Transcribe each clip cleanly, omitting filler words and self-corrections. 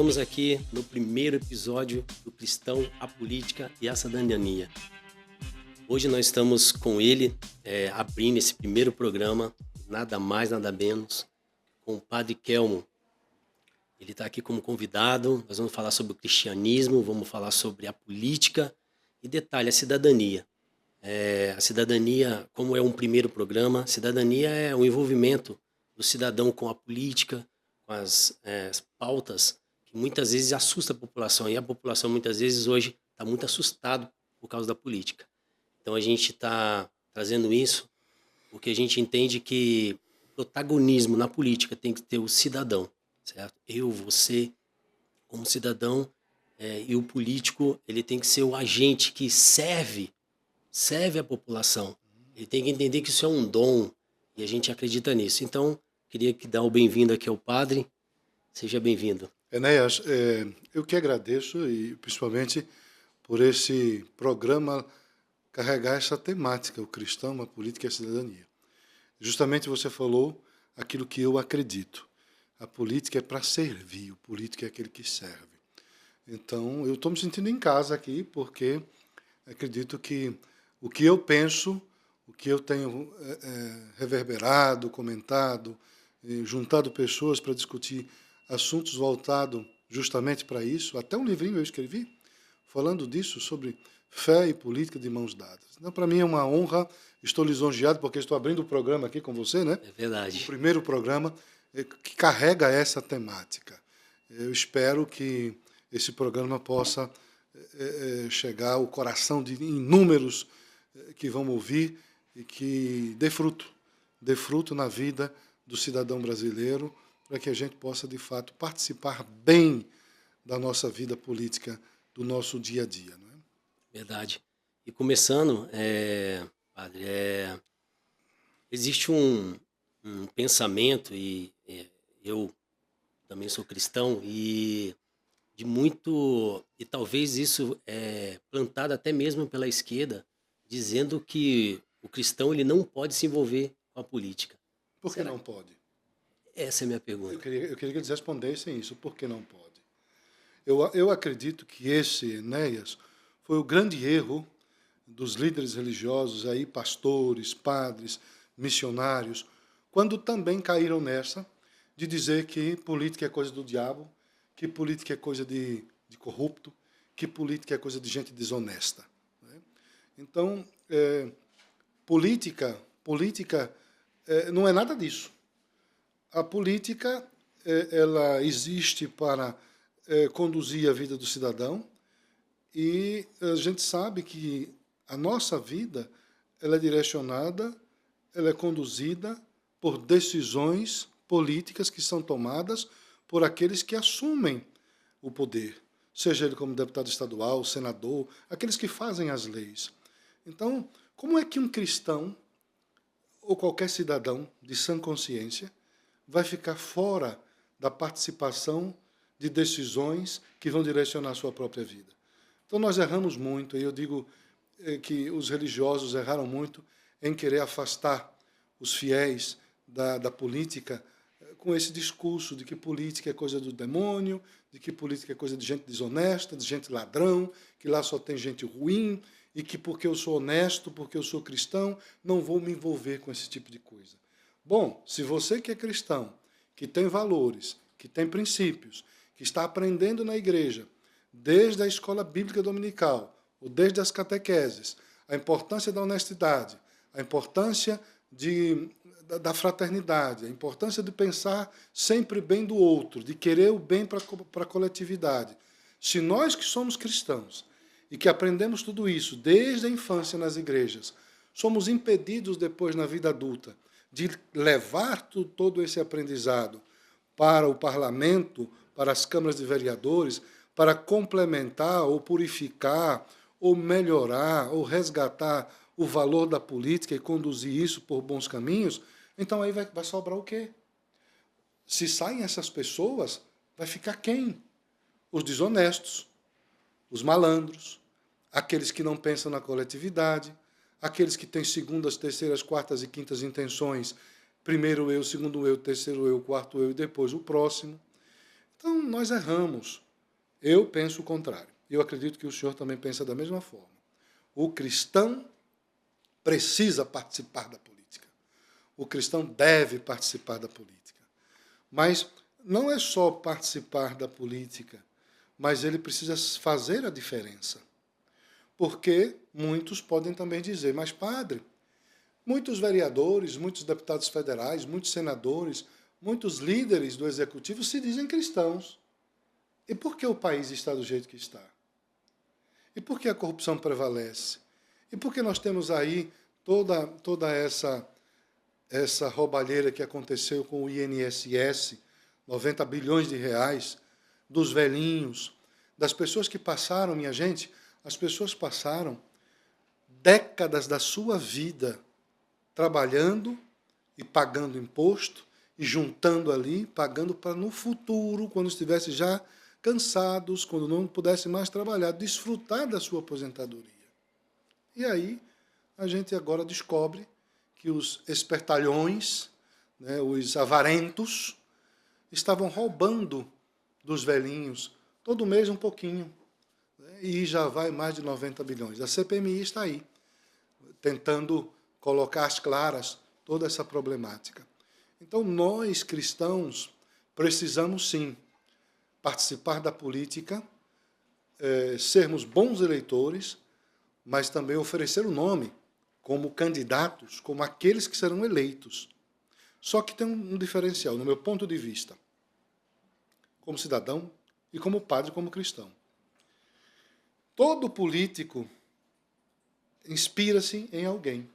estamos aqui no primeiro episódio do Cristão, a Política e a Cidadania. Hoje nós estamos com ele, abrindo esse primeiro programa, nada mais, nada menos, com o Padre Kelmo. Ele está aqui como convidado, nós vamos falar sobre o cristianismo, vamos falar sobre a política e, detalhe, a cidadania. A cidadania, como é um primeiro programa, cidadania é o envolvimento do cidadão com a política, com as pautas que muitas vezes assusta a população. E a população muitas vezes hoje está muito assustada por causa da política. Então a gente está trazendo isso porque a gente entende que o protagonismo na política tem que ter o cidadão, certo? Eu, você, como cidadão, e o político, ele tem que ser o agente que serve a população. Ele tem que entender que isso é um dom e a gente acredita nisso. Então, queria dar o bem-vindo aqui ao padre. Seja bem-vindo. Enéas, eu que agradeço e principalmente por esse programa carregar essa temática, o cristão, a política e a cidadania. Justamente você falou aquilo que eu acredito. A política é para servir, o político é aquele que serve. Então, eu estou me sentindo em casa aqui porque acredito que o que eu penso, o que eu tenho reverberado, comentado, juntado pessoas para discutir assuntos voltados justamente para isso, até um livrinho eu escrevi falando disso, sobre fé e política de mãos dadas. Então, para mim é uma honra, estou lisonjeado porque estou abrindo o programa aqui com você, né? É verdade. O primeiro programa que carrega essa temática. Eu espero que esse programa possa chegar ao coração de inúmeros que vão ouvir e que dê fruto na vida do cidadão brasileiro, para que a gente possa, de fato, participar bem da nossa vida política, do nosso dia a dia. Não é? Verdade. E começando, padre, existe um pensamento, e eu também sou cristão, e talvez isso é plantado até mesmo pela esquerda, dizendo que o cristão ele não pode se envolver com a política. Por que não pode? Essa é a minha pergunta. Eu queria que eles respondessem isso. Por que não pode? Eu acredito que esse, Enéas, foi o grande erro dos líderes religiosos, aí, pastores, padres, missionários, quando também caíram nessa de dizer que política é coisa do diabo, que política é coisa de corrupto, que política é coisa de gente desonesta. Né? Então, política não é nada disso. A política ela existe para conduzir a vida do cidadão e a gente sabe que a nossa vida ela é direcionada, ela é conduzida por decisões políticas que são tomadas por aqueles que assumem o poder, seja ele como deputado estadual, senador, aqueles que fazem as leis. Então, como é que um cristão ou qualquer cidadão de sã consciência vai ficar fora da participação de decisões que vão direcionar a sua própria vida? Então, nós erramos muito, e eu digo que os religiosos erraram muito em querer afastar os fiéis da política com esse discurso de que política é coisa do demônio, de que política é coisa de gente desonesta, de gente ladrão, que lá só tem gente ruim, e que porque eu sou honesto, porque eu sou cristão, não vou me envolver com esse tipo de coisa. Bom, se você que é cristão, que tem valores, que tem princípios, que está aprendendo na igreja, desde a escola bíblica dominical, ou desde as catequeses, a importância da honestidade, a importância da fraternidade, a importância de pensar sempre bem do outro, de querer o bem para a coletividade. Se nós que somos cristãos e que aprendemos tudo isso desde a infância nas igrejas, somos impedidos depois na vida adulta de levar todo esse aprendizado para o parlamento, para as câmaras de vereadores, para complementar ou purificar ou melhorar ou resgatar o valor da política e conduzir isso por bons caminhos, então aí vai sobrar o quê? Se saem essas pessoas, vai ficar quem? Os desonestos, os malandros, aqueles que não pensam na coletividade, aqueles que têm segundas, terceiras, quartas e quintas intenções, primeiro eu, segundo eu, terceiro eu, quarto eu e depois o próximo. Então, nós erramos. Eu penso o contrário. Eu acredito que o senhor também pensa da mesma forma. O cristão precisa participar da política. O cristão deve participar da política. Mas não é só participar da política, mas ele precisa fazer a diferença. Porque muitos podem também dizer, mas padre, muitos vereadores, muitos deputados federais, muitos senadores, muitos líderes do executivo se dizem cristãos. E por que o país está do jeito que está? E por que a corrupção prevalece? E por que nós temos aí toda essa roubalheira que aconteceu com o INSS, 90 bilhões de reais, dos velhinhos, das pessoas que passaram, minha gente, as pessoas passaram décadas da sua vida trabalhando e pagando imposto e juntando ali, pagando para no futuro, quando estivesse já cansados, quando não pudesse mais trabalhar, desfrutar da sua aposentadoria. E aí a gente agora descobre que os espertalhões, né, os avarentos, estavam roubando dos velhinhos todo mês um pouquinho. Né, e já vai mais de 90 bilhões. A CPMI está aí, tentando colocar às claras toda essa problemática. Então, nós, cristãos, precisamos, sim, participar da política, sermos bons eleitores, mas também oferecer o nome como candidatos, como aqueles que serão eleitos. Só que tem um diferencial, no meu ponto de vista, como cidadão e como padre, como cristão. Todo político inspira-se em alguém.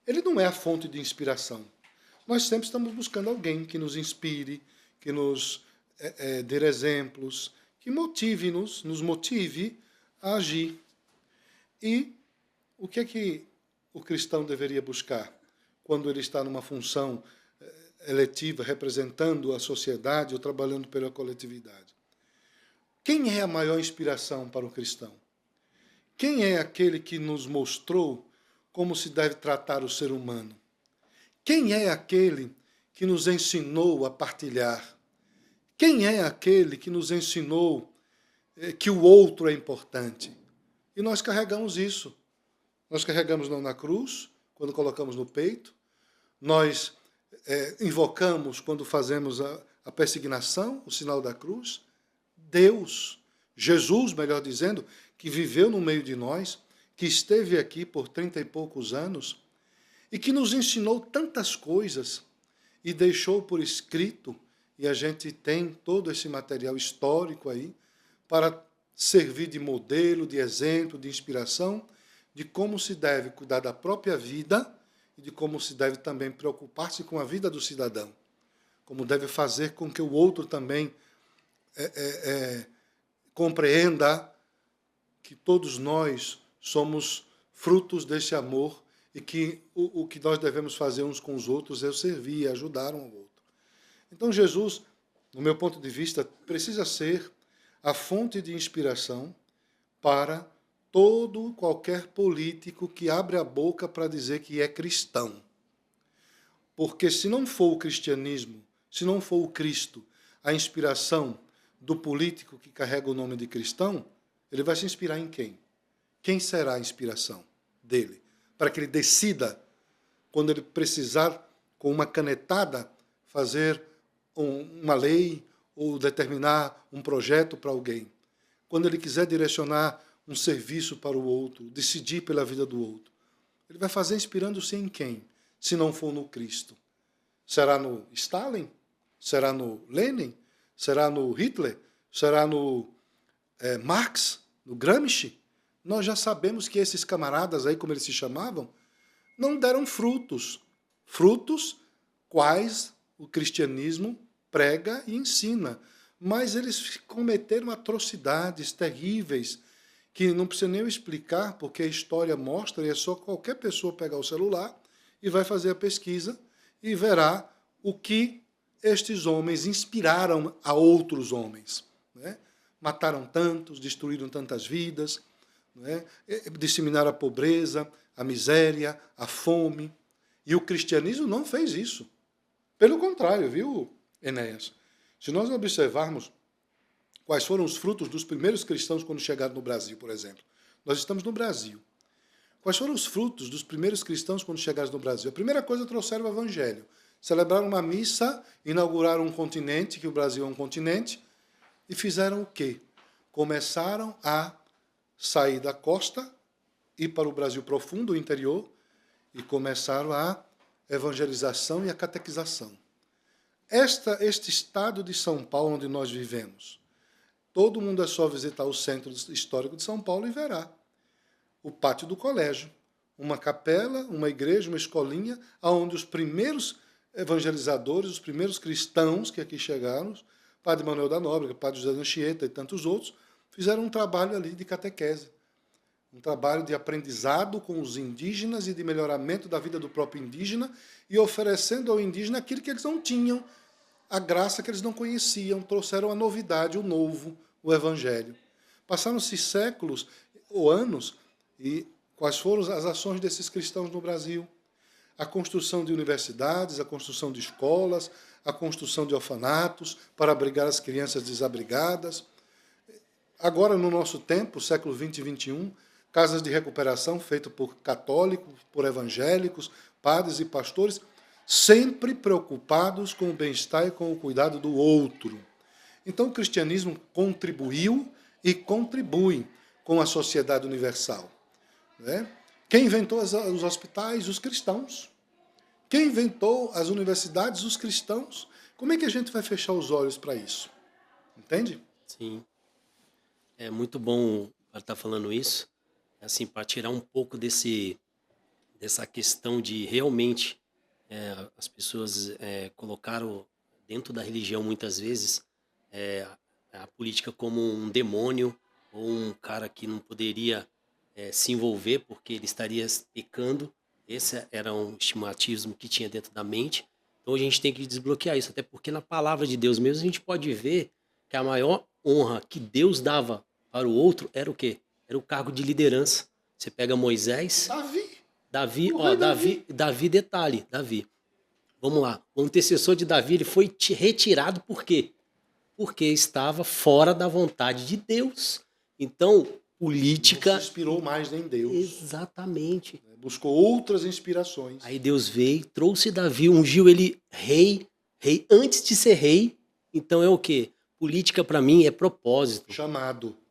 Ele não é a fonte de inspiração. Nós sempre estamos buscando alguém que nos inspire, que nos dê exemplos, que nos motive a agir. E o que é que o cristão deveria buscar quando ele está numa função eletiva, representando a sociedade ou trabalhando pela coletividade? Quem é a maior inspiração para o cristão? Quem é aquele que nos mostrou como se deve tratar o ser humano? Quem é aquele que nos ensinou a partilhar? Quem é aquele que nos ensinou que o outro é importante? E nós carregamos isso. Nós carregamos na cruz, quando colocamos no peito. Nós invocamos quando fazemos a persignação, o sinal da cruz. Deus, Jesus, melhor dizendo, que viveu no meio de nós, que esteve aqui por 30 e poucos anos, e que nos ensinou tantas coisas e deixou por escrito, e a gente tem todo esse material histórico aí, para servir de modelo, de exemplo, de inspiração, de como se deve cuidar da própria vida e de como se deve também preocupar-se com a vida do cidadão, como deve fazer com que o outro também compreenda que todos nós somos frutos desse amor e que o que nós devemos fazer uns com os outros é servir, ajudar um ao outro. Então, Jesus, no meu ponto de vista, precisa ser a fonte de inspiração para qualquer político que abre a boca para dizer que é cristão. Porque se não for o cristianismo, se não for o Cristo, a inspiração do político que carrega o nome de cristão, ele vai se inspirar em quem? Quem será a inspiração dele? Para que ele decida, quando ele precisar, com uma canetada, fazer uma lei ou determinar um projeto para alguém. Quando ele quiser direcionar um serviço para o outro, decidir pela vida do outro. Ele vai fazer inspirando-se em quem? Se não for no Cristo. Será no Stalin? Será no Lenin? Será no Hitler? Será no Marx? No Gramsci? Nós já sabemos que esses camaradas aí, como eles se chamavam, não deram frutos. Frutos quais o cristianismo prega e ensina. Mas eles cometeram atrocidades terríveis, que não precisa nem eu explicar, porque a história mostra, e é só qualquer pessoa pegar o celular e vai fazer a pesquisa e verá o que estes homens inspiraram a outros homens. Né? Mataram tantos, destruíram tantas vidas, né? Disseminaram a pobreza, a miséria, a fome. E o cristianismo não fez isso. Pelo contrário, viu, Enéas? Se nós observarmos quais foram os frutos dos primeiros cristãos quando chegaram no Brasil, por exemplo. Nós estamos no Brasil. Quais foram os frutos dos primeiros cristãos quando chegaram no Brasil? A primeira coisa, trouxeram o evangelho. Celebraram uma missa, inauguraram um continente, que o Brasil é um continente, e fizeram o quê? Começaram a sair da costa, ir para o Brasil profundo, o interior, e começaram a evangelização e a catequização. Este estado de São Paulo, onde nós vivemos, todo mundo é só visitar o centro histórico de São Paulo e verá o pátio do colégio, uma capela, uma igreja, uma escolinha, onde os primeiros evangelizadores, os primeiros cristãos que aqui chegaram, Padre Manuel da Nóbrega, Padre José Anchieta e tantos outros, fizeram um trabalho ali de catequese, um trabalho de aprendizado com os indígenas e de melhoramento da vida do próprio indígena e oferecendo ao indígena aquilo que eles não tinham, a graça que eles não conheciam, trouxeram a novidade, o novo, o evangelho. Passaram-se séculos ou anos e quais foram as ações desses cristãos no Brasil? A construção de universidades, a construção de escolas, a construção de orfanatos para abrigar as crianças desabrigadas. Agora, no nosso tempo, século XX e XXI, casas de recuperação feitas por católicos, por evangélicos, padres e pastores, sempre preocupados com o bem-estar e com o cuidado do outro. Então, o cristianismo contribuiu e contribui com a sociedade universal. Né? Quem inventou os hospitais? Os cristãos. Quem inventou as universidades? Os cristãos. Como é que a gente vai fechar os olhos para isso? Entende? Sim. É muito bom estar falando isso, assim, para tirar um pouco dessa questão de realmente as pessoas colocaram dentro da religião muitas vezes a política como um demônio ou um cara que não poderia se envolver porque ele estaria pecando. Esse era um estigmatismo que tinha dentro da mente. Então a gente tem que desbloquear isso, até porque na palavra de Deus mesmo a gente pode ver que a maior honra que Deus dava para o outro era o quê? Era o cargo de liderança. Você pega Moisés... Davi, detalhe, Davi. Vamos lá. O antecessor de Davi, ele foi retirado por quê? Porque estava fora da vontade de Deus. Então, política... Não se inspirou mais em Deus. Exatamente. Buscou outras inspirações. Aí Deus veio, trouxe Davi, ungiu ele rei antes de ser rei. Então é o quê? Política para mim é propósito.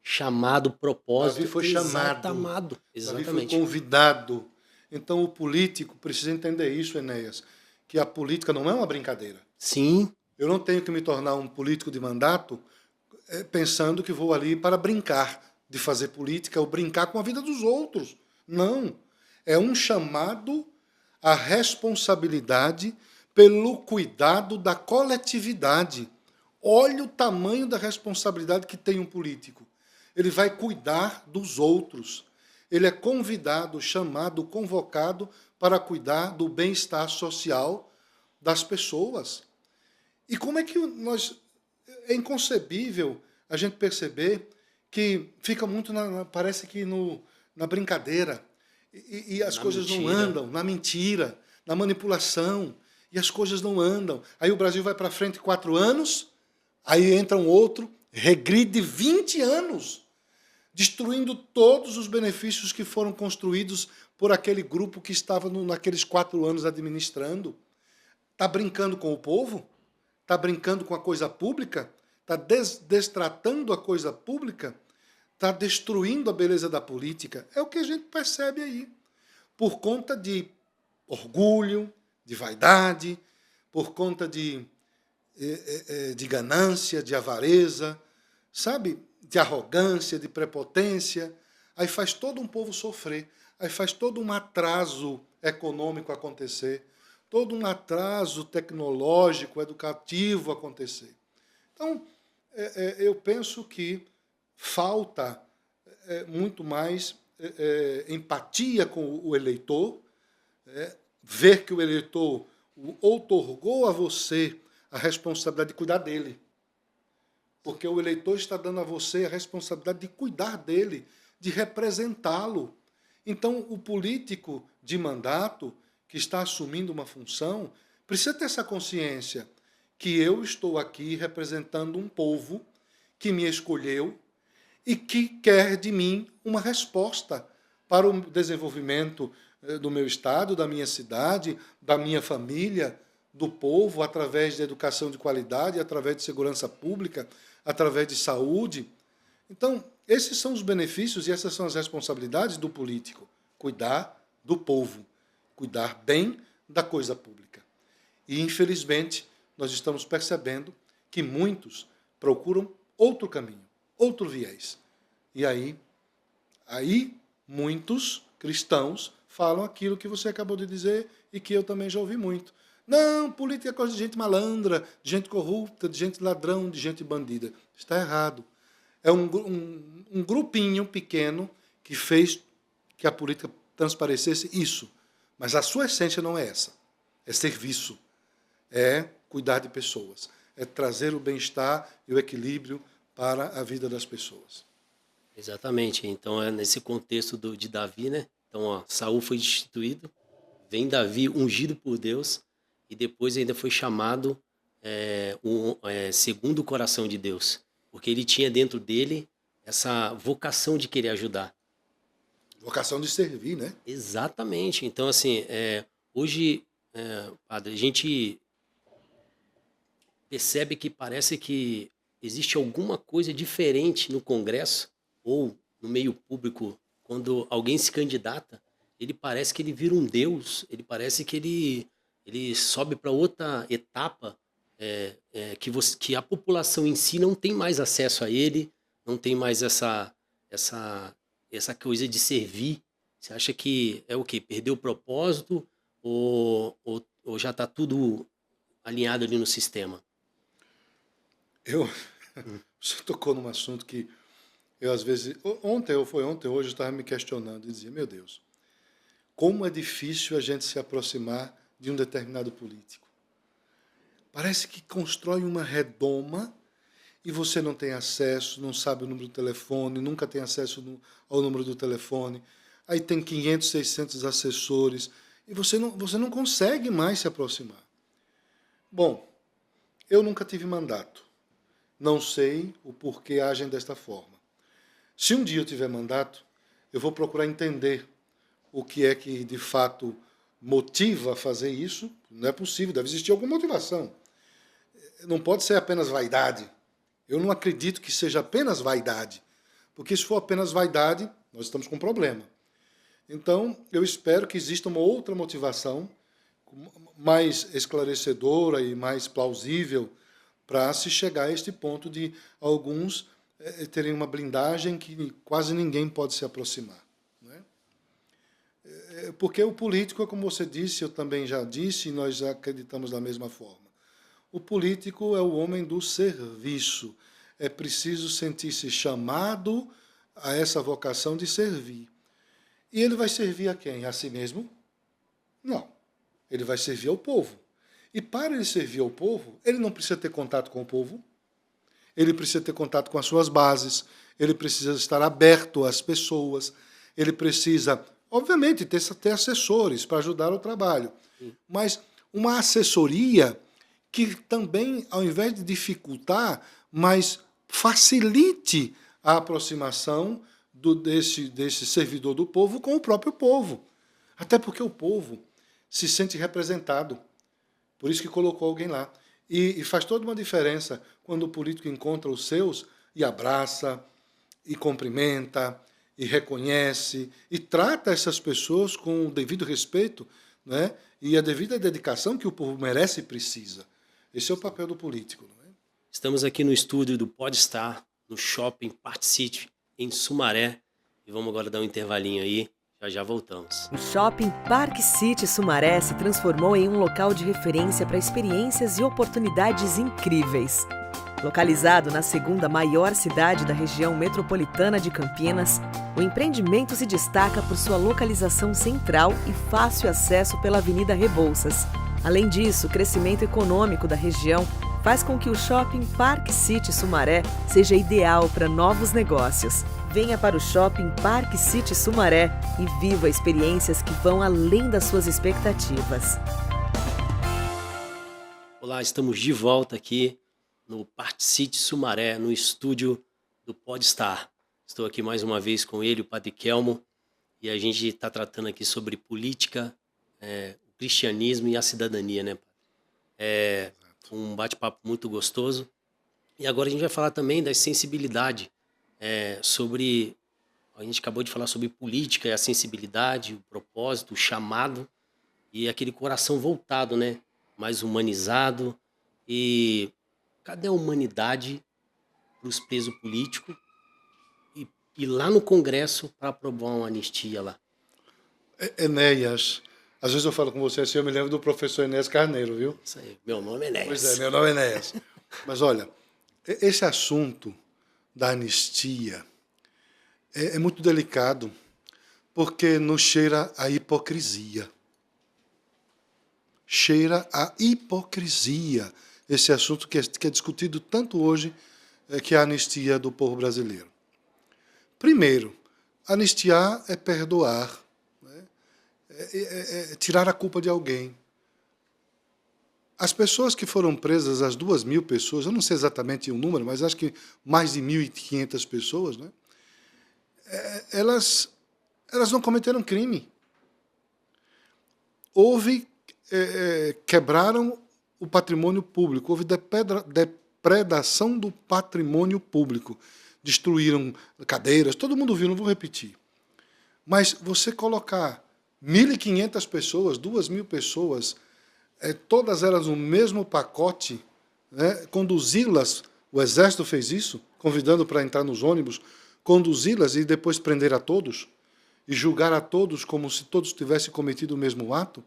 Chamado, propósito. Davi foi chamado. Exatamente. Davi foi convidado. Então o político precisa entender isso, Enéas, que a política não é uma brincadeira. Sim. Eu não tenho que me tornar um político de mandato pensando que vou ali para brincar de fazer política ou brincar com a vida dos outros. Não. É um chamado à responsabilidade pelo cuidado da coletividade. Olha o tamanho da responsabilidade que tem um político. Ele vai cuidar dos outros. Ele é convidado, chamado, convocado para cuidar do bem-estar social das pessoas. E como é que é inconcebível a gente perceber que fica muito, parece que na brincadeira, e as coisas não andam, na mentira, na manipulação, e as coisas não andam. Aí o Brasil vai para frente 4 anos, aí entra um outro, regride 20 anos, destruindo todos os benefícios que foram construídos por aquele grupo que estava naqueles 4 anos administrando. Está brincando com o povo? Está brincando com a coisa pública? Está destratando a coisa pública? Está destruindo a beleza da política? É o que a gente percebe aí. Por conta de orgulho, de vaidade, por conta de ganância, de avareza, sabe? De arrogância, de prepotência. Aí faz todo um povo sofrer. Aí faz todo um atraso econômico acontecer. Todo um atraso tecnológico, educativo acontecer. Então, eu penso que falta muito mais empatia com o eleitor, ver que o eleitor outorgou a você a responsabilidade de cuidar dele. Porque o eleitor está dando a você a responsabilidade de cuidar dele, de representá-lo. Então, o político de mandato que está assumindo uma função precisa ter essa consciência que eu estou aqui representando um povo que me escolheu e que quer de mim uma resposta para o desenvolvimento do meu estado, da minha cidade, da minha família, do povo, através de educação de qualidade, através de segurança pública, através de saúde. Então, esses são os benefícios e essas são as responsabilidades do político. Cuidar do povo, cuidar bem da coisa pública. E, infelizmente, nós estamos percebendo que muitos procuram outro caminho, outro viés. E aí muitos cristãos falam aquilo que você acabou de dizer e que eu também já ouvi muito. Não, política é coisa de gente malandra, de gente corrupta, de gente ladrão, de gente bandida. Está errado. É um grupinho pequeno que fez que a política transparecesse isso. Mas a sua essência não é essa. É serviço. É cuidar de pessoas. É trazer o bem-estar e o equilíbrio para a vida das pessoas. Exatamente. Então, é nesse contexto de Davi, né? Então, Saul foi destituído, vem Davi ungido por Deus e depois ainda foi chamado segundo o coração de Deus, porque ele tinha dentro dele essa vocação de querer ajudar. Vocação de servir, né? Exatamente. Então, assim, hoje, padre, a gente percebe que parece que existe alguma coisa diferente no Congresso ou no meio público. Quando alguém se candidata, ele parece que ele vira um deus, ele parece que ele sobe para outra etapa, que a população em si não tem mais acesso a ele, não tem mais essa coisa de servir. Você acha que é o quê? Perdeu o propósito ou já está tudo alinhado ali no sistema? Você tocou num assunto que eu, às vezes, ontem, hoje, eu estava me questionando e dizia, meu Deus, como é difícil a gente se aproximar de um determinado político. Parece que constrói uma redoma e você não tem acesso, não sabe o número do telefone, nunca tem acesso ao número do telefone, aí tem 500, 600 assessores e você não consegue mais se aproximar. Bom, eu nunca tive mandato. Não sei o porquê agem desta forma. Se um dia eu tiver mandato, eu vou procurar entender o que é que, de fato, motiva a fazer isso. Não é possível, deve existir alguma motivação. Não pode ser apenas vaidade. Eu não acredito que seja apenas vaidade, porque se for apenas vaidade, nós estamos com um problema. Então, eu espero que exista uma outra motivação mais esclarecedora e mais plausível para se chegar a este ponto de alguns terem uma blindagem que quase ninguém pode se aproximar. Não é? Porque o político, como você disse, eu também já disse, e nós acreditamos da mesma forma. O político é o homem do serviço. É preciso sentir-se chamado a essa vocação de servir. E ele vai servir a quem? A si mesmo? Não. Ele vai servir ao povo. E para ele servir ao povo, ele não precisa ter contato com o povo, ele precisa ter contato com as suas bases, ele precisa estar aberto às pessoas, ele precisa, obviamente, ter assessores para ajudar o trabalho. Mas uma assessoria que também, ao invés de dificultar, mas facilite a aproximação desse servidor do povo com o próprio povo. Até porque o povo se sente representado. Por isso que colocou alguém lá. E faz toda uma diferença quando o político encontra os seus e abraça, e cumprimenta, e reconhece, e trata essas pessoas com o devido respeito, né? E a devida dedicação que o povo merece e precisa. Esse é o papel do político. Não é? Estamos aqui no estúdio do Podstar, no Shopping Park City, em Sumaré. E vamos agora dar um intervalinho aí. Já voltamos. O Shopping Park City Sumaré se transformou em um local de referência para experiências e oportunidades incríveis. Localizado na segunda maior cidade da região metropolitana de Campinas, o empreendimento se destaca por sua localização central e fácil acesso pela Avenida Rebouças. Além disso, o crescimento econômico da região faz com que o Shopping Park City Sumaré seja ideal para novos negócios. Venha para o Shopping Park City Sumaré e viva experiências que vão além das suas expectativas. Olá, Olá, estamos de volta aqui no Particite Sumaré, no estúdio do Podstar. Estou aqui mais uma vez com ele, o Padre Kelmo, e a gente está tratando aqui sobre política, o cristianismo e a cidadania, né? É um bate-papo muito gostoso. E agora a gente vai falar também da sensibilidade, sobre... A gente acabou de falar sobre política e a sensibilidade, o propósito, o chamado e aquele coração voltado, né? Mais humanizado. E cadê a humanidade para os presos políticos e lá no Congresso para aprovar uma anistia lá? Enéas, às vezes eu falo com você assim, eu me lembro do professor Enéas Carneiro, viu? Isso aí, meu nome é Enéas. Pois é, meu nome é Enéas. Mas olha, esse assunto da anistia é muito delicado, porque nos cheira a hipocrisia. Cheira a hipocrisia esse assunto que é discutido tanto hoje, que é a anistia do povo brasileiro. Primeiro, anistiar é perdoar, né? É tirar a culpa de alguém. As pessoas que foram presas, as 2.000 pessoas, eu não sei exatamente o número, mas acho que mais de 1.500 pessoas, né? Elas não cometeram crime. Quebraram o patrimônio público, houve depredação do patrimônio público, destruíram cadeiras, todo mundo viu, não vou repetir. Mas você colocar 1.500 pessoas, 2.000 pessoas, todas elas no mesmo pacote, né, conduzi-las, o Exército fez isso, convidando para entrar nos ônibus, conduzi-las e depois prender a todos, e julgar a todos como se todos tivessem cometido o mesmo ato.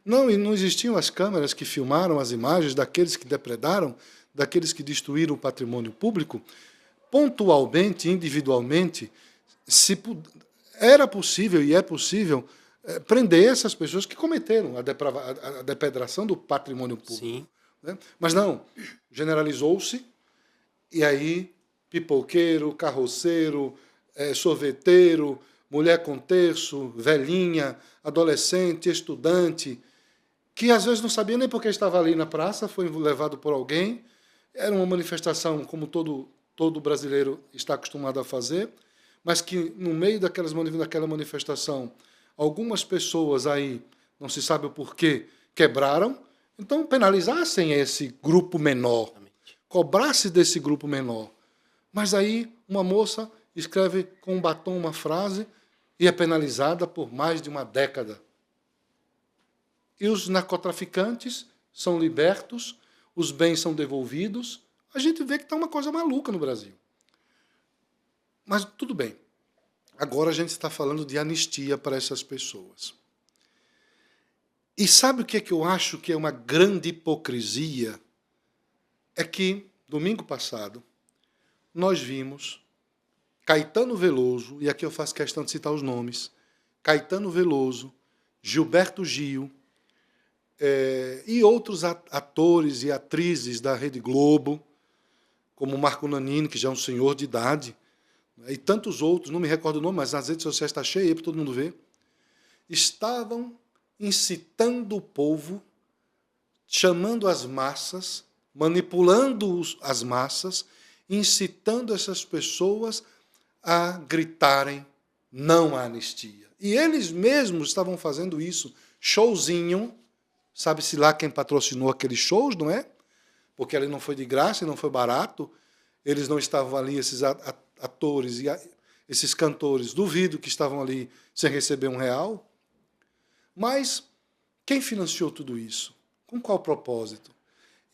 Não, e não existiam as câmeras que filmaram as imagens daqueles que depredaram, daqueles que destruíram o patrimônio público. Pontualmente, individualmente, era possível e é possível prender essas pessoas que cometeram a depredação do patrimônio público. Sim. Né? Mas não, generalizou-se, e aí pipoqueiro, carroceiro, sorveteiro, mulher com terço, velhinha, adolescente, estudante, que às vezes não sabia nem porque estava ali na praça, foi levado por alguém. Era uma manifestação como todo brasileiro está acostumado a fazer, mas que no meio daquela manifestação, algumas pessoas aí, não se sabe o porquê, quebraram. Então, penalizassem esse grupo menor, cobrasse desse grupo menor. Mas aí uma moça escreve com um batom uma frase e é penalizada por mais de uma década. E os narcotraficantes são libertos, os bens são devolvidos. A gente vê que está uma coisa maluca no Brasil. Mas tudo bem. Agora a gente está falando de anistia para essas pessoas. E sabe o que é que eu acho que é uma grande hipocrisia? É que, domingo passado, nós vimos Caetano Veloso, e aqui eu faço questão de citar os nomes, Caetano Veloso, Gilberto Gil, e outros atores e atrizes da Rede Globo, como Marco Nanini, que já é um senhor de idade, e tantos outros, não me recordo o nome, mas nas redes sociais está cheio para todo mundo ver, estavam incitando o povo, chamando as massas, manipulando as massas, incitando essas pessoas a gritarem não à anistia. E eles mesmos estavam fazendo isso, showzinho, sabe-se lá quem patrocinou aqueles shows, não é? Porque ali não foi de graça, não foi barato, eles não estavam ali, esses atores e esses cantores, duvido que estavam ali sem receber R$1. Mas quem financiou tudo isso? Com qual propósito?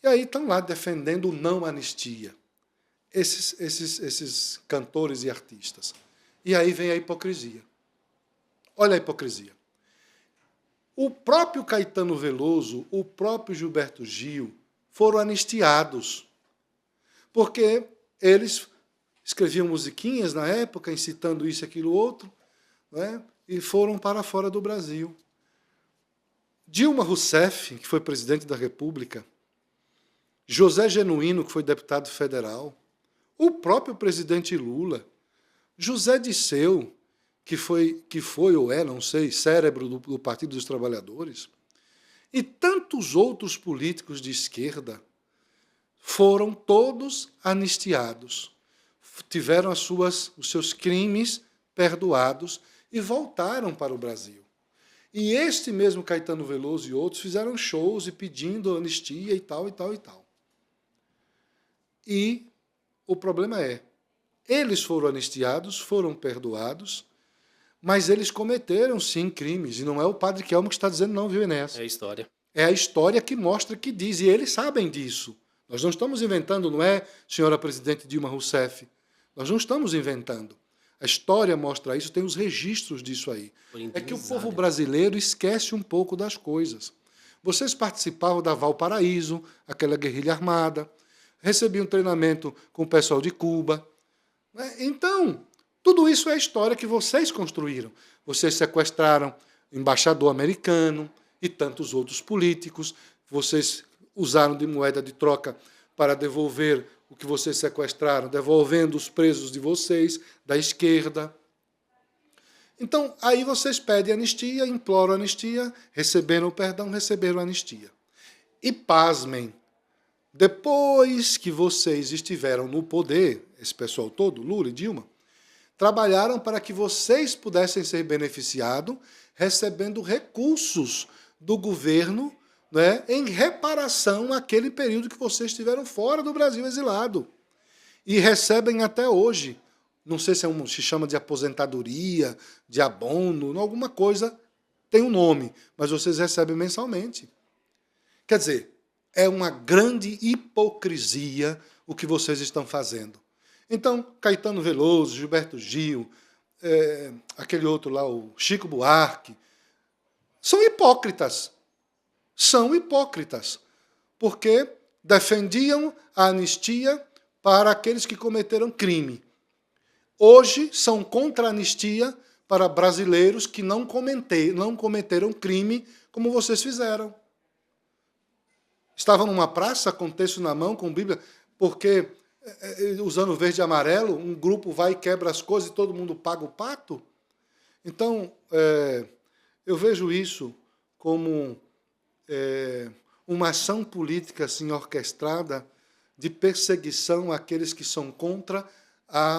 E aí estão lá defendendo o não anistia. Esses cantores e artistas. E aí vem a hipocrisia. Olha a hipocrisia. O próprio Caetano Veloso, o próprio Gilberto Gil foram anistiados, porque eles escreviam musiquinhas na época, incitando isso, aquilo, outro, né? E foram para fora do Brasil. Dilma Rousseff, que foi presidente da República, José Genuíno, que foi deputado federal, o próprio presidente Lula, José Disseu, que foi ou é, não sei, cérebro do Partido dos Trabalhadores, E tantos outros políticos de esquerda foram todos anistiados, tiveram os seus crimes perdoados e voltaram para o Brasil. E este mesmo Caetano Veloso e outros fizeram shows e pedindo anistia e tal, e tal, e tal. E o problema é, eles foram anistiados, foram perdoados, mas eles cometeram, sim, crimes. E não é o padre Kelmo que está dizendo não, viu, Enéas? É a história. É a história que mostra, que diz, e eles sabem disso. Nós não estamos inventando, não é, senhora presidente Dilma Rousseff? Nós não estamos inventando. A história mostra isso, tem os registros disso aí. É que o povo brasileiro esquece um pouco das coisas. Vocês participavam da Valparaíso, aquela guerrilha armada, recebiam treinamento com o pessoal de Cuba. Então, tudo isso é história que vocês construíram. Vocês sequestraram o embaixador americano e tantos outros políticos. Vocês usaram de moeda de troca para devolver o que vocês sequestraram, devolvendo os presos de vocês, da esquerda. Então, aí vocês pedem anistia, imploram anistia, receberam o perdão, receberam a anistia. E pasmem, depois que vocês estiveram no poder, esse pessoal todo, Lula e Dilma, trabalharam para que vocês pudessem ser beneficiados, recebendo recursos do governo, né, em reparação àquele período que vocês estiveram fora do Brasil exilado. E recebem até hoje. Não sei se se chama de aposentadoria, de abono, alguma coisa tem um nome, mas vocês recebem mensalmente. Quer dizer, é uma grande hipocrisia o que vocês estão fazendo. Então, Caetano Veloso, Gilberto Gil, aquele outro lá, o Chico Buarque, são hipócritas. São hipócritas, porque defendiam a anistia para aqueles que cometeram crime. Hoje são contra a anistia para brasileiros que não cometeram crime como vocês fizeram. Estavam numa praça com texto na mão, com Bíblia, porque, usando verde e amarelo, um grupo vai e quebra as coisas e todo mundo paga o pato? Então, eu vejo isso como uma ação política assim, orquestrada de perseguição àqueles que são contra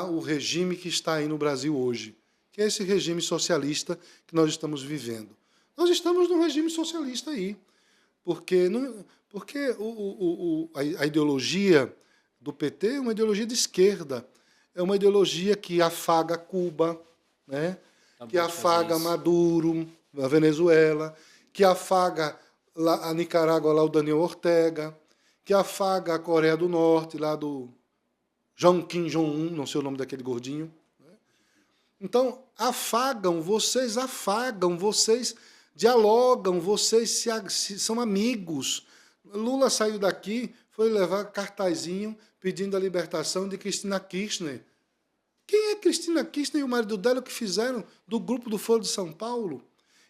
o regime que está aí no Brasil hoje, que é esse regime socialista que nós estamos vivendo. Nós estamos num regime socialista aí, porque a ideologia do PT é uma ideologia de esquerda, é uma ideologia que afaga Cuba, né? Que afaga Maduro, a Venezuela, que afaga a Nicarágua, lá o Daniel Ortega, que afaga a Coreia do Norte, lá do Kim Jong-un, não sei o nome daquele gordinho. Então, vocês dialogam, vocês são amigos. Lula saiu daqui, foi levar cartazinho pedindo a libertação de Cristina Kirchner. Quem é Cristina Kirchner e o marido dela que fizeram do grupo do Foro de São Paulo?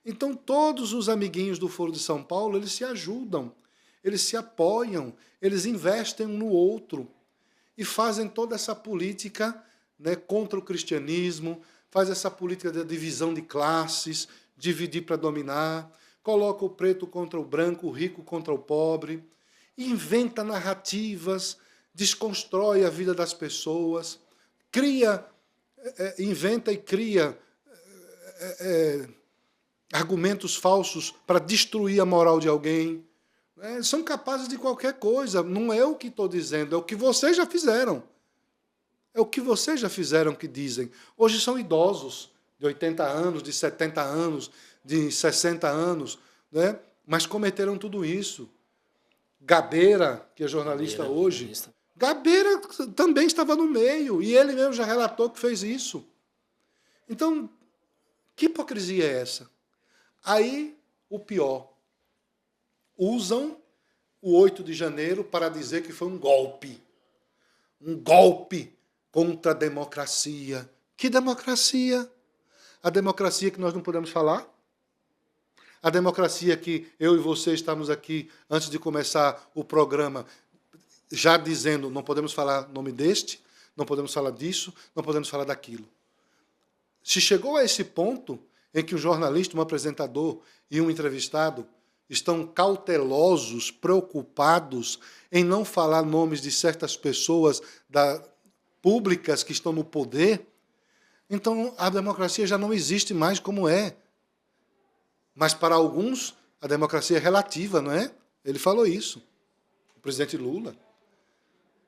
Então, todos os amiguinhos do Foro de São Paulo, eles se ajudam, eles se apoiam, eles investem um no outro e fazem toda essa política, né, contra o cristianismo, faz essa política da divisão de classes, dividir para dominar, coloca o preto contra o branco, o rico contra o pobre, inventa narrativas, desconstrói a vida das pessoas, inventa e cria argumentos falsos para destruir a moral de alguém. São capazes de qualquer coisa. Não é o que estou dizendo, é o que vocês já fizeram. É o que vocês já fizeram que dizem. Hoje são idosos, de 80 anos, de 70 anos, de 60 anos, né? Mas cometeram tudo isso. Gabeira, que é jornalista hoje, Gabeira também estava no meio, e ele mesmo já relatou que fez isso. Então, que hipocrisia é essa? Aí, o pior. Usam o 8 de janeiro para dizer que foi um golpe. Um golpe contra a democracia. Que democracia? A democracia que nós não podemos falar? A democracia que eu e você estamos aqui, antes de começar o programa, já dizendo, não podemos falar nome deste, não podemos falar disso, não podemos falar daquilo. Se chegou a esse ponto em que um jornalista, um apresentador e um entrevistado estão cautelosos, preocupados em não falar nomes de certas pessoas públicas que estão no poder, então a democracia já não existe mais como é. Mas para alguns, a democracia é relativa, não é? Ele falou isso, o presidente Lula.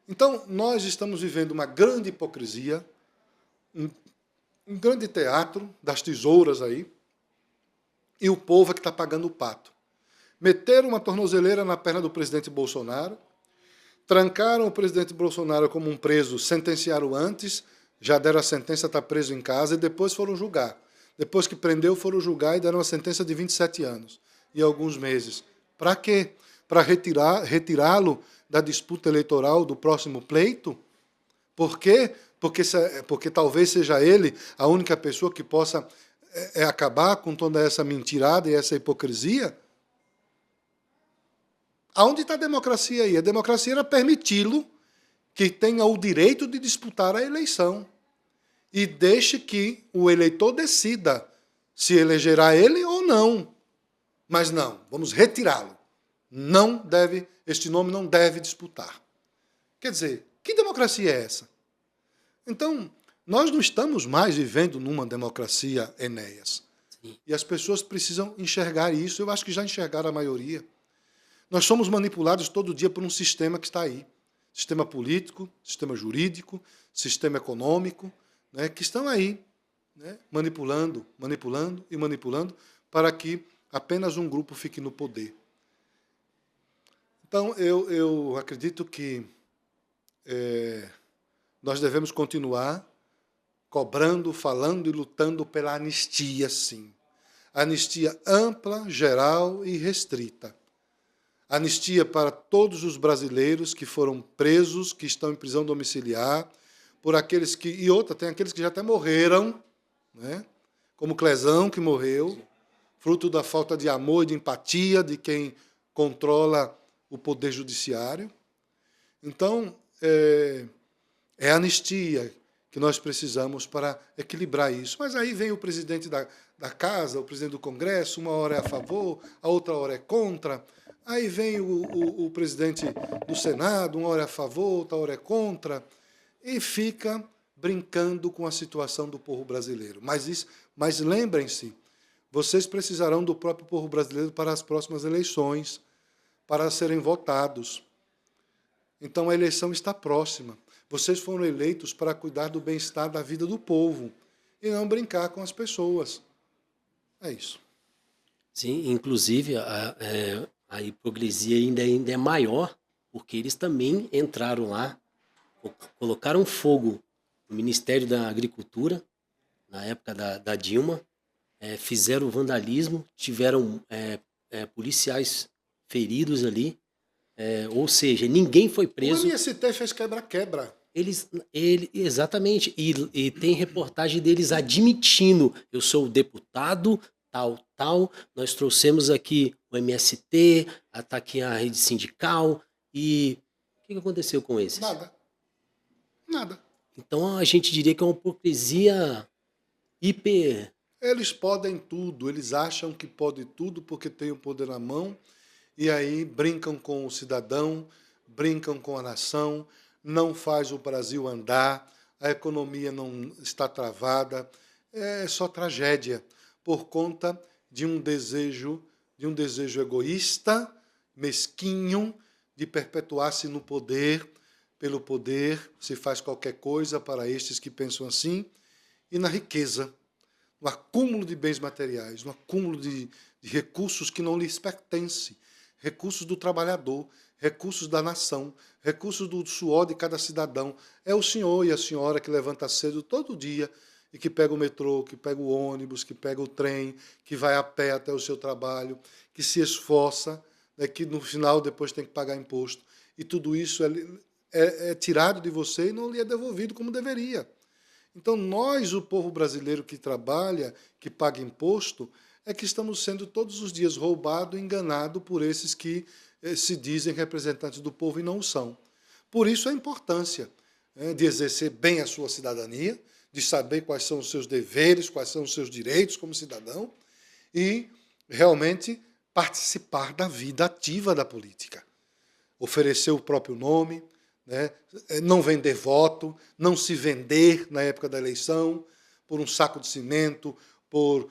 Então, nós estamos vivendo uma grande hipocrisia, um grande teatro das tesouras aí, e o povo é que está pagando o pato. Meteram uma tornozeleira na perna do presidente Bolsonaro, trancaram o presidente Bolsonaro como um preso, sentenciaram antes, já deram a sentença, está preso em casa, e depois foram julgar. Depois que prendeu, foram julgar e deram uma sentença de 27 anos e alguns meses. Para quê? Para retirá-lo da disputa eleitoral do próximo pleito? Por quê? Porque talvez seja ele a única pessoa que possa acabar com toda essa mentirada e essa hipocrisia? Aonde está a democracia aí? A democracia era permiti-lo que tenha o direito de disputar a eleição e deixe que o eleitor decida se elegerá ele ou não. Mas não, vamos retirá-lo. Este nome não deve disputar. Quer dizer, que democracia é essa? Então, nós não estamos mais vivendo numa democracia, Enéas. Sim. E as pessoas precisam enxergar isso. Eu acho que já enxergaram a maioria. Nós somos manipulados todo dia por um sistema que está aí. Sistema político, sistema jurídico, sistema econômico, né, que estão aí, né, manipulando para que apenas um grupo fique no poder. Então, eu acredito que nós devemos continuar cobrando, falando e lutando pela anistia, sim. Anistia ampla, geral e restrita. Anistia para todos os brasileiros que foram presos, que estão em prisão domiciliar, por aqueles que... E outra, tem aqueles que já até morreram, né? Como Clesão, que morreu, fruto da falta de amor e de empatia de quem controla o poder judiciário. Então, é anistia que nós precisamos para equilibrar isso. Mas aí vem o presidente da Casa, o presidente do Congresso, uma hora é a favor, a outra hora é contra. Aí vem o presidente do Senado, uma hora é a favor, outra hora é contra, e fica brincando com a situação do povo brasileiro. Mas lembrem-se, vocês precisarão do próprio povo brasileiro para as próximas eleições, para serem votados. Então, a eleição está próxima. Vocês foram eleitos para cuidar do bem-estar da vida do povo e não brincar com as pessoas. É isso. Sim, inclusive, a hipocrisia ainda é maior, porque eles também entraram lá, colocaram fogo no Ministério da Agricultura, na época da Dilma, fizeram vandalismo, tiveram policiais feridos ali, ou seja, ninguém foi preso. O MST fez quebra-quebra. Exatamente, e tem reportagem deles admitindo, eu sou o deputado, tal, nós trouxemos aqui o MST, está aqui a rede sindical, e o que aconteceu com esses? Nada. Então a gente diria que é uma hipocrisia hiper... Eles podem tudo, eles acham que podem tudo porque têm o poder na mão, e aí brincam com o cidadão, brincam com a nação, não faz o Brasil andar, a economia não está travada, é só tragédia, por conta de um desejo egoísta, mesquinho, de perpetuar-se no poder. Pelo poder se faz qualquer coisa para estes que pensam assim, e na riqueza, no acúmulo de bens materiais, no acúmulo de recursos que não lhes pertencem, recursos do trabalhador, recursos da nação, recursos do suor de cada cidadão. É o senhor e a senhora que levanta cedo todo dia e que pega o metrô, que pega o ônibus, que pega o trem, que vai a pé até o seu trabalho, que se esforça, né, que no final depois tem que pagar imposto. E tudo isso é tirado de você e não lhe é devolvido como deveria. Então, nós, o povo brasileiro que trabalha, que paga imposto, é que estamos sendo todos os dias roubado, enganado por esses que se dizem representantes do povo e não o são. Por isso a importância de exercer bem a sua cidadania, de saber quais são os seus deveres, quais são os seus direitos como cidadão, e realmente participar da vida ativa da política. Oferecer o próprio nome, né? Não vender voto, não se vender na época da eleição por um saco de cimento, por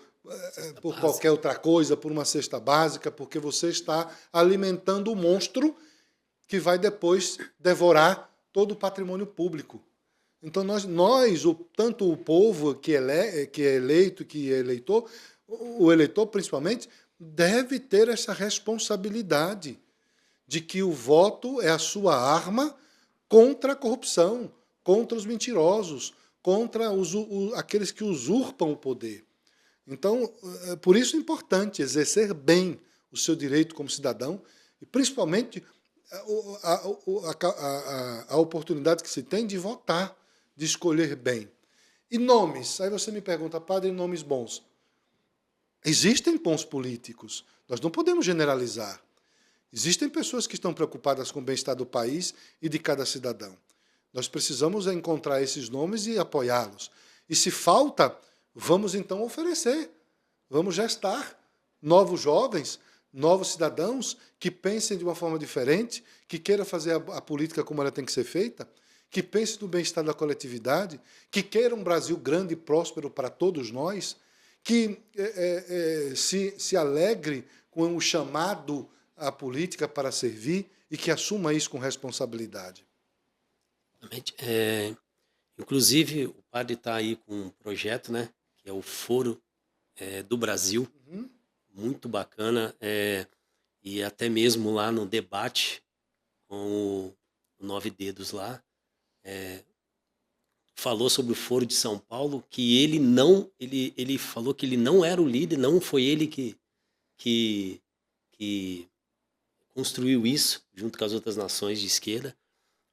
qualquer outra coisa, por uma cesta básica, porque você está alimentando o monstro que vai depois devorar todo o patrimônio público. Então, tanto o povo que é eleito, que é eleitor, o eleitor principalmente, deve ter essa responsabilidade de que o voto é a sua arma contra a corrupção, contra os mentirosos, contra aqueles que usurpam o poder. Então, por isso é importante exercer bem o seu direito como cidadão e, principalmente, a oportunidade que se tem de votar, de escolher bem. E nomes? Aí você me pergunta, padre, nomes bons. Existem bons políticos, nós não podemos generalizar. Existem pessoas que estão preocupadas com o bem-estar do país e de cada cidadão. Nós precisamos encontrar esses nomes e apoiá-los. E se falta, vamos então oferecer, vamos gestar novos jovens, novos cidadãos que pensem de uma forma diferente, que queiram fazer a política como ela tem que ser feita, que pensem no bem-estar da coletividade, que queiram um Brasil grande e próspero para todos nós, que se alegre com o chamado à política para servir e que assuma isso com responsabilidade. Inclusive, o padre está aí com um projeto, né, que é o Foro do Brasil, muito bacana, e até mesmo lá no debate com o Nove Dedos lá, falou sobre o Foro de São Paulo, que ele falou que ele não era o líder, não foi ele que construiu isso, junto com as outras nações de esquerda,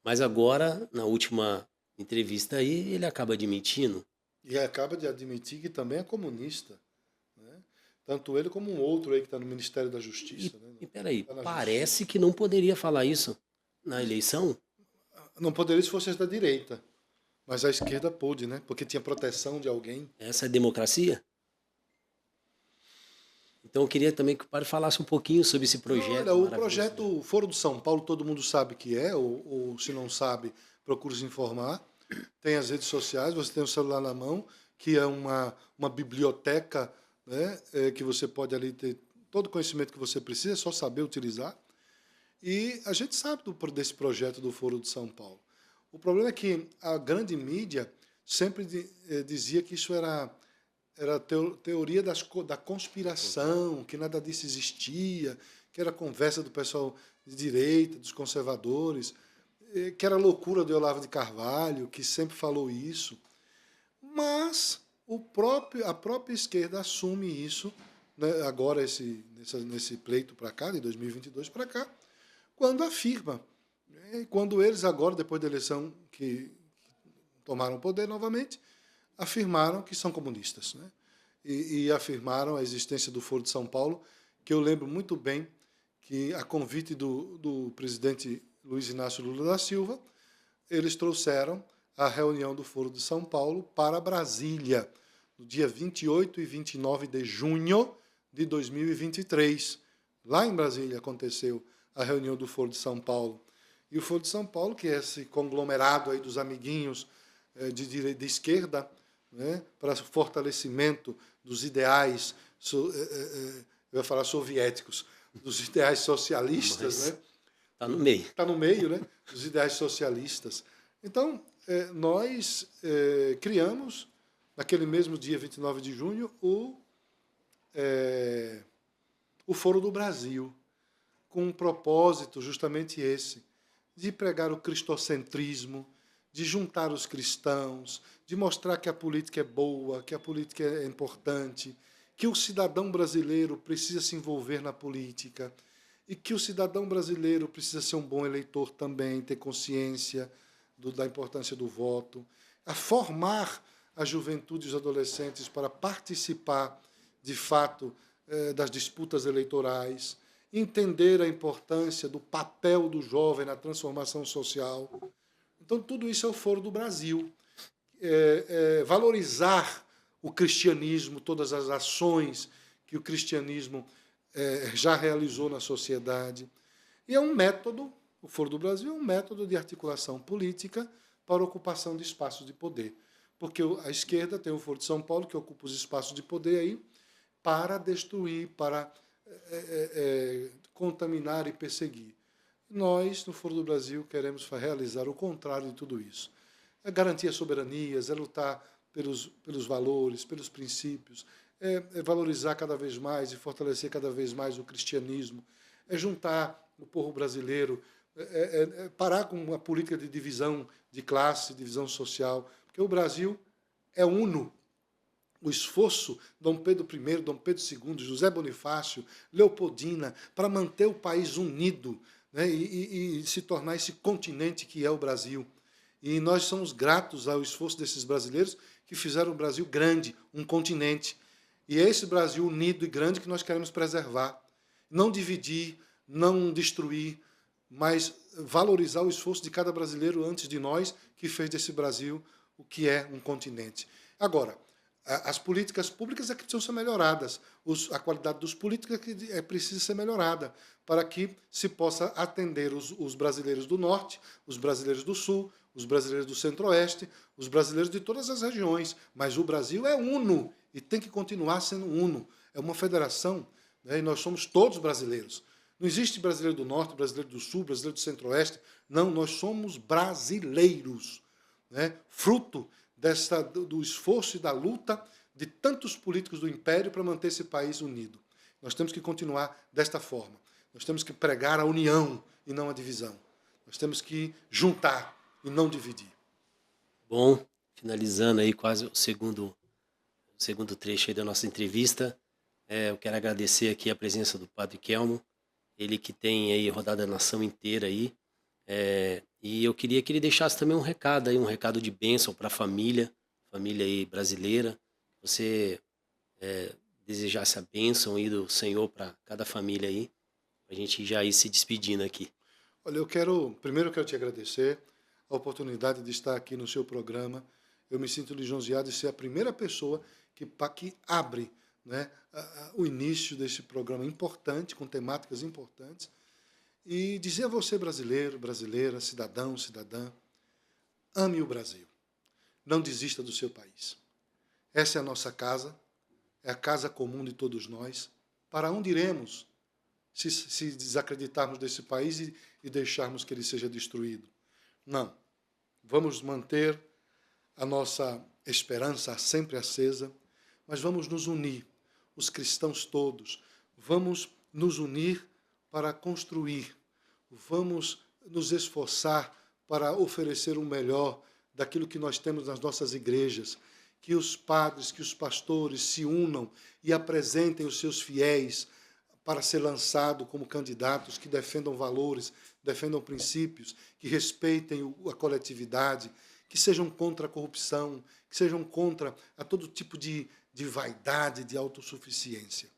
mas agora, na última entrevista aí, ele acaba admitindo. E acaba de admitir que também é comunista. Né? Tanto ele como um outro aí que está no Ministério da Justiça. E peraí, parece que não poderia falar isso na eleição? Não poderia se fosse da direita. Mas a esquerda pôde, né? Porque tinha proteção de alguém. Essa é democracia? Então eu queria também que o padre falasse um pouquinho sobre esse projeto. Olha, o projeto Foro de São Paulo, todo mundo sabe que é, ou se não sabe, procure se informar. Tem as redes sociais, você tem o celular na mão, que é uma biblioteca, né, que você pode ali ter todo o conhecimento que você precisa, é só saber utilizar. E a gente sabe desse projeto do Foro de São Paulo. O problema é que a grande mídia sempre dizia que isso era teoria da conspiração, que nada disso existia, que era conversa do pessoal de direita, dos conservadores, que era loucura de Olavo de Carvalho, que sempre falou isso. Mas a própria esquerda assume isso, né, agora nesse pleito para cá, de 2022 para cá, quando afirma. Quando eles agora, depois da eleição que tomaram o poder novamente, afirmaram que são comunistas, né? E afirmaram a existência do Foro de São Paulo, que eu lembro muito bem que, a convite do presidente Luiz Inácio Lula da Silva, eles trouxeram a reunião do Foro de São Paulo para Brasília, no dia 28 e 29 de junho de 2023. Lá em Brasília aconteceu a reunião do Foro de São Paulo. E o Foro de São Paulo, que é esse conglomerado aí dos amiguinhos de esquerda, né, para fortalecimento dos ideais, eu ia falar soviéticos, dos ideais socialistas. Está no meio. Está no meio, né, dos ideais socialistas. Então, nós criamos, naquele mesmo dia 29 de junho, o Foro do Brasil, com um propósito justamente esse, de pregar o cristocentrismo, de juntar os cristãos, de mostrar que a política é boa, que a política é importante, que o cidadão brasileiro precisa se envolver na política e que o cidadão brasileiro precisa ser um bom eleitor também, ter consciência da importância do voto, a formar a juventude e os adolescentes para participar, de fato, das disputas eleitorais, entender a importância do papel do jovem na transformação social. Então, tudo isso é o Foro do Brasil. Valorizar o cristianismo, todas as ações que o cristianismo já realizou na sociedade. E é um método, o Foro do Brasil é um método de articulação política para ocupação de espaços de poder. Porque a esquerda tem o Foro de São Paulo, que ocupa os espaços de poder aí, para destruir, para contaminar e perseguir. Nós, no Foro do Brasil, queremos realizar o contrário de tudo isso. É garantir as soberanias, é lutar pelos valores, pelos princípios, é valorizar cada vez mais e fortalecer cada vez mais o cristianismo, é juntar o povo brasileiro, parar com uma política de divisão de classe, divisão social, porque o Brasil é uno. O esforço Dom Pedro I, Dom Pedro II, José Bonifácio, Leopoldina, para manter o país unido, né, e se tornar esse continente que é o Brasil. E nós somos gratos ao esforço desses brasileiros que fizeram o Brasil grande, um continente. E é esse Brasil unido e grande que nós queremos preservar. Não dividir, não destruir, mas valorizar o esforço de cada brasileiro antes de nós, que fez desse Brasil o que é um continente. Agora, as políticas públicas é que precisam ser melhoradas, a qualidade dos políticos é que precisa ser melhorada, para que se possa atender os brasileiros do Norte, os brasileiros do Sul, os brasileiros do Centro-Oeste, os brasileiros de todas as regiões. Mas o Brasil é uno e tem que continuar sendo uno. É uma federação, né, e nós somos todos brasileiros. Não existe brasileiro do Norte, brasileiro do Sul, brasileiro do Centro-Oeste. Não, nós somos brasileiros, né, fruto do esforço e da luta de tantos políticos do Império para manter esse país unido. Nós temos que continuar desta forma. Nós temos que pregar a união e não a divisão. Nós temos que juntar e não dividir. Bom, finalizando aí quase o segundo trecho aí da nossa entrevista, eu quero agradecer aqui a presença do Padre Kelmo, ele que tem aí rodado a nação inteira aí, e eu queria que ele deixasse também um recado de bênção para a família aí brasileira. Você desejasse a bênção aí do Senhor para cada família aí, a gente já ir se despedindo aqui. Olha, primeiro eu quero te agradecer a oportunidade de estar aqui no seu programa. Eu me sinto lisonjeado de ser a primeira pessoa que abre, né, o início desse programa importante, com temáticas importantes, e dizer a você, brasileiro, brasileira, cidadão, cidadã, ame o Brasil. Não desista do seu país. Essa é a nossa casa, é a casa comum de todos nós. Para onde iremos se desacreditarmos desse país e deixarmos que ele seja destruído? Não. Vamos manter a nossa esperança sempre acesa, mas vamos nos unir, os cristãos todos. Vamos nos unir para construir. Vamos nos esforçar para oferecer o melhor daquilo que nós temos nas nossas igrejas. Que os padres, que os pastores se unam e apresentem os seus fiéis para ser lançado como candidatos que defendam valores, defendam princípios, que respeitem a coletividade, que sejam contra a corrupção, que sejam contra a todo tipo de vaidade, de autossuficiência.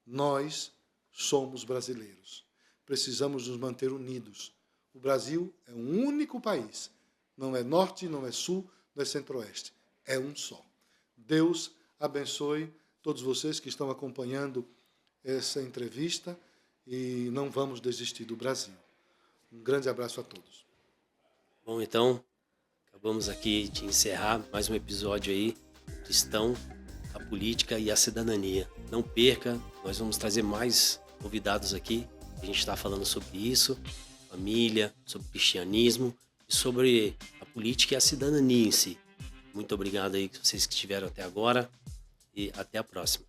Nós somos brasileiros. Precisamos nos manter unidos. O Brasil é um único país. Não é norte, não é sul, não é centro-oeste. É um só. Deus abençoe todos vocês que estão acompanhando essa entrevista e não vamos desistir do Brasil. Um grande abraço a todos. Bom, então, acabamos aqui de encerrar mais um episódio aí, Cristão, a Política e a Cidadania. Não perca, nós vamos trazer mais convidados aqui. A gente está falando sobre isso, família, sobre cristianismo e sobre a política e a cidadania em si. Muito obrigado aí vocês que estiveram até agora e até a próxima.